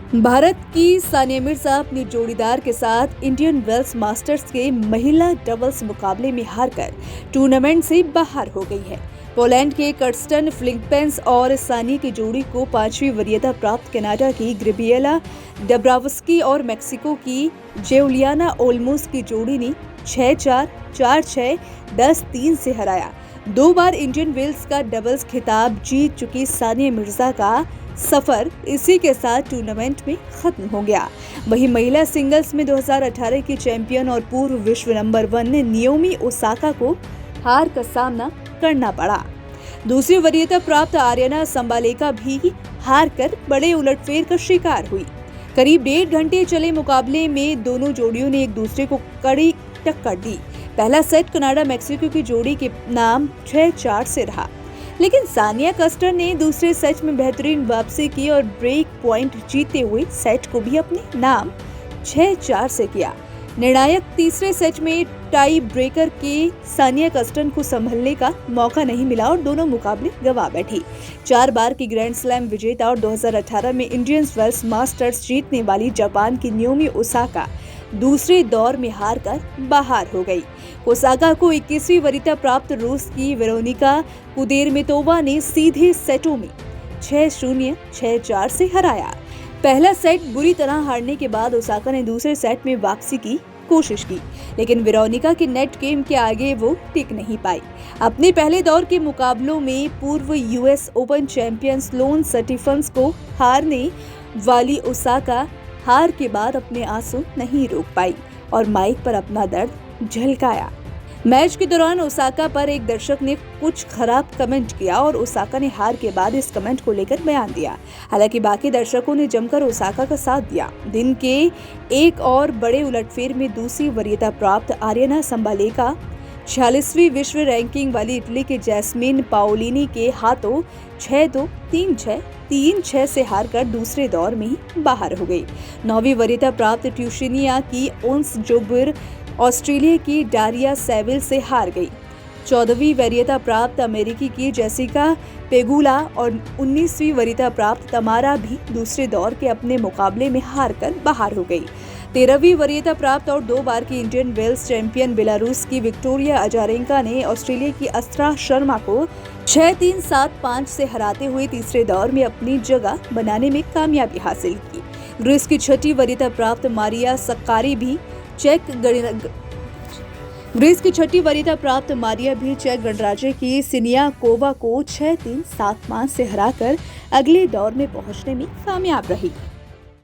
भारत की सानिया मिर्जा अपने जोड़ीदार के साथ इंडियन वेल्स मास्टर्स के महिला डबल्स मुकाबले में हारकर टूर्नामेंट से बाहर हो गई है। पोलैंड के कर्स्टन फ्लिंकपेंस और सानिया की जोड़ी को 5वीं वरीयता प्राप्त कनाडा की ग्रेबिएला डब्रावस्की और मेक्सिको की जेउलियाना ओल्मोस की जोड़ी ने 6-4, 4-6, 10-3 से हराया। 2 बार इंडियन वेल्स का डबल्स खिताब जीत चुकी सानिया मिर्जा का सफर इसी के साथ टूर्नामेंट में खत्म हो गया। वहीं महिला सिंगल्स में 2018 की चैंपियन और पूर्व विश्व नंबर 1 नाओमी ओसाका को हार का सामना करना पड़ा। दूसरी वरीयता प्राप्त आर्यना संबालेका भी हार कर बड़े उलटफेर का शिकार हुई। करीब 1.5 घंटे चले मुकाबले में दोनों जोड़ियों ने एक दूसरे को कड़ी टक्कर दी। पहला सेट कनाडा मैक्सिको की जोड़ी के नाम 6-4 से रहा, लेकिन सानिया कस्टर ने दूसरे सेट में बेहतरीन वापसी की और ब्रेक पॉइंट जीतते हुए सेट को भी अपने नाम 6-4 से किया। निर्णायक तीसरे सेट में टाई ब्रेकर के सानिया कस्टर को संभलने का मौका नहीं मिला और दोनों मुकाबले गंवा बैठी। 4 बार की ग्रैंड स्लैम विजेता और 2018 में इंडियन वेल्स मास्टर्स जीतने वाली जापान की नाओमी ओसाका दूसरे दौर में हार कर बाहर हो गई। ओसाका को 21वीं वरीयता प्राप्त रूस की वेरोनिका कुदेरमेतोवा ने सीधे सेटों में 6-0, 6-4 से हराया। पहला सेट बुरी तरह हारने के बाद ओसाका ने दूसरे सेट में वापसी की कोशिश की, लेकिन वेरोनिका के नेट गेम के आगे वो टिक नहीं पाई। अपने पहले दौर के मुकाबलों में पूर्व US open champion Sloane Stephens को हारने वाली ओसाका हार के बाद अपने आंसू नहीं रोक पाई और माइक पर अपना दर्द झलकाया। मैच के दौरान ओसाका पर एक दर्शक ने कुछ खराब कमेंट किया और ओसाका ने हार के बाद इस कमेंट को लेकर बयान दिया। हालांकि बाकी दर्शकों ने जमकर ओसाका का साथ दिया। दिन के एक और बड़े उलटफेर में दूसरी वरीयता प्राप्त आर्यना संबालेका 46वीं विश्व रैंकिंग वाली इटली के जैस्मिन पाओलिनी के हाथों 6-2, 3-6, 3-6 से हारकर दूसरे दौर में ही बाहर हो गई। 9वीं वरीयता प्राप्त ट्यूशिनिया की ओन्स जोबिर ऑस्ट्रेलिया की डारिया सेविल से हार गई। 14वीं वरीयता प्राप्त अमेरिकी की जेसिका पेगुला और 19वीं वरीयता प्राप्त तमारा भी दूसरे दौर के अपने मुकाबले में हारकर बाहर हो गई। 13वीं वरीयता प्राप्त और 2 बार की इंडियन वेल्स चैंपियन बेलारूस की विक्टोरिया अजारेंका ने ऑस्ट्रेलिया की अस्त्रा शर्मा को 6-3, 7-5 से हराते हुए तीसरे दौर में अपनी जगह बनाने में कामयाबी हासिल की। ग्रीस की 6ठी वरीयता प्राप्त मारिया सक्कारी भी चेक गणराज्य की सिनियाकोवा को 6-3, 7-5 से हराकर अगले दौर में पहुंचने में कामयाब रही।